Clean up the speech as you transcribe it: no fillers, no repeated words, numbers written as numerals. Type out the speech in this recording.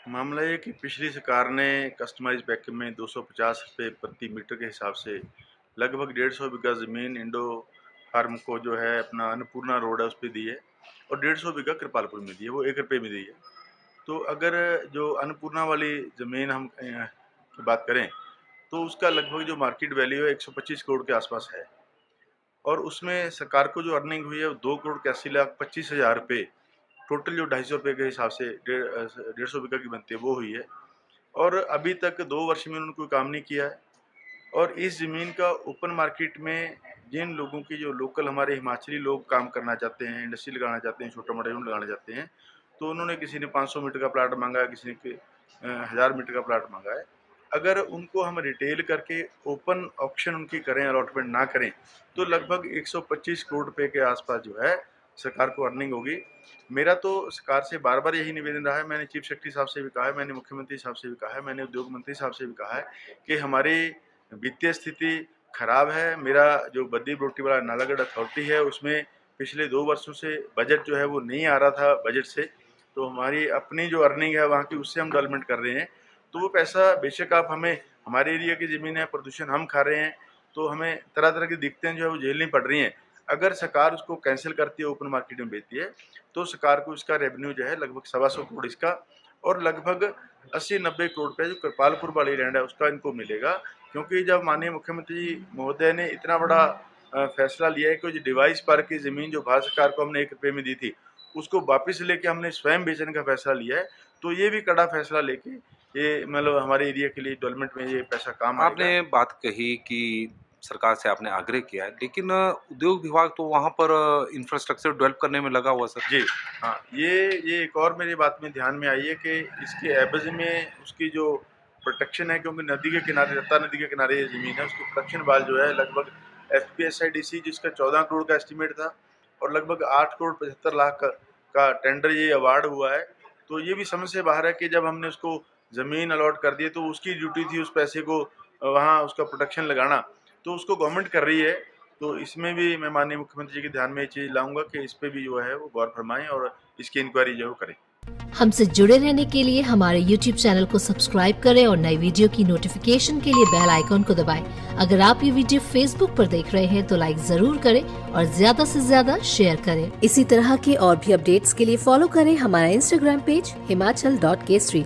मामला ये कि पिछली सरकार ने कस्टमाइज पैकेज में 250 रुपये प्रति मीटर के हिसाब से लगभग 150 बीघा ज़मीन इंडो फार्म को जो है अपना अन्नपूर्णा रोड है उस पर दी है, और 150 बीघा कृपालपुर में दी है, वो 1 रुपये में दी है। तो अगर जो अन्नपूर्णा वाली ज़मीन हम की बात करें तो उसका लगभग जो मार्केट वैल्यू है 125 करोड़ के आसपास है, और उसमें सरकार को जो अर्निंग हुई है वो 2,81,25,000 रुपये, टोटल जो 250 रुपये के हिसाब से 150 बीघा की बनती है वो हुई है। और अभी तक 2 वर्ष में उन्होंने कोई काम नहीं किया है। और इस ज़मीन का ओपन मार्केट में जिन लोगों की जो लोकल हमारे हिमाचली लोग काम करना चाहते हैं, इंडस्ट्री लगाना चाहते हैं, छोटा मोटा यूनिट लगाना चाहते हैं, तो उन्होंने किसी ने 500 मीटर का प्लाट मांगा है, किसी ने 1000 मीटर का प्लाट मांगा है। अगर उनको हम रिटेल करके ओपन ऑक्शन उनकी करें, अलॉटमेंट ना करें, तो लगभग 125 करोड़ रुपए के आसपास जो है सरकार को अर्निंग होगी। मेरा तो सरकार से बार बार यही निवेदन रहा है, मैंने चीफ सेक्रेटरी साहब से भी कहा है, मैंने मुख्यमंत्री साहब से भी कहा है, मैंने उद्योग मंत्री साहब से भी कहा है कि हमारी वित्तीय स्थिति खराब है। मेरा जो बद्दी बरोटी वाला नालागढ़ अथॉरिटी है उसमें पिछले 2 वर्षों से बजट जो है वो नहीं आ रहा था बजट से, तो हमारी अपनी जो अर्निंग है वहाँ की उससे हम डेवलपमेंट कर रहे हैं। तो वो पैसा बेशक आप हमें, हमारे एरिया की ज़मीन है, प्रदूषण हम खा रहे हैं, तो हमें तरह तरह की दिक्कतें जो है वो झेलनी पड़ रही हैं। अगर सरकार उसको कैंसिल करती है, ओपन मार्केट में बेचती है, तो सरकार को इसका रेवेन्यू जो है लगभग 125 करोड़ इसका, और लगभग 80-90 करोड़ रुपये जो कृपालपुर वाली लैंड है उसका इनको मिलेगा। क्योंकि जब माननीय मुख्यमंत्री महोदय ने इतना बड़ा फैसला लिया है कि जो डिवाइस पार्क की ज़मीन जो भारत सरकार को हमने 1 रुपये में दी थी, उसको वापस लेके हमने स्वयं बेचने का फैसला लिया है, तो ये भी कड़ा फैसला लेके ये मतलब हमारे एरिया के लिए डेवलपमेंट में ये पैसा काम आएगा। आपने बात कही कि सरकार से आपने आग्रह किया है, लेकिन उद्योग विभाग तो वहाँ पर इंफ्रास्ट्रक्चर डेवलप करने में लगा हुआ सर। जी हाँ, ये एक और मेरी बात में ध्यान में आई है कि इसके एवज में उसकी जो प्रोटेक्शन है, क्योंकि नदी के किनारे, रत्ता नदी के किनारे ये ज़मीन है, उसकी प्रोटेक्शन वाल जो है लगभग FPSIDC जिसका 14 करोड़ का एस्टिमेट था, और लगभग 8 करोड़ 75 लाख का टेंडर ये अवार्ड हुआ है। तो ये भी समझ से बाहर है कि जब हमने उसको ज़मीन अलॉट कर दी तो उसकी ड्यूटी थी उस पैसे को वहाँ उसका प्रोटेक्शन लगाना, तो उसको गवर्नमेंट कर रही है। तो इसमें भी मैं माननीय मुख्यमंत्री जी के ध्यान में ये चीज़ लाऊंगा कि इस पे भी जो है वो गौर फरमाएं और इसकी इंक्वायरी जो करें। हमसे जुड़े रहने के लिए हमारे YouTube चैनल को सब्सक्राइब करें और नई वीडियो की नोटिफिकेशन के लिए बेल आइकॉन को दबाएं। अगर आप ये वीडियो Facebook पर देख रहे हैं तो लाइक जरूर करें और ज्यादा से ज्यादा शेयर करें। इसी तरह के और भी अपडेट्स के लिए फॉलो करें हमारा Instagram पेज himachal.kesri।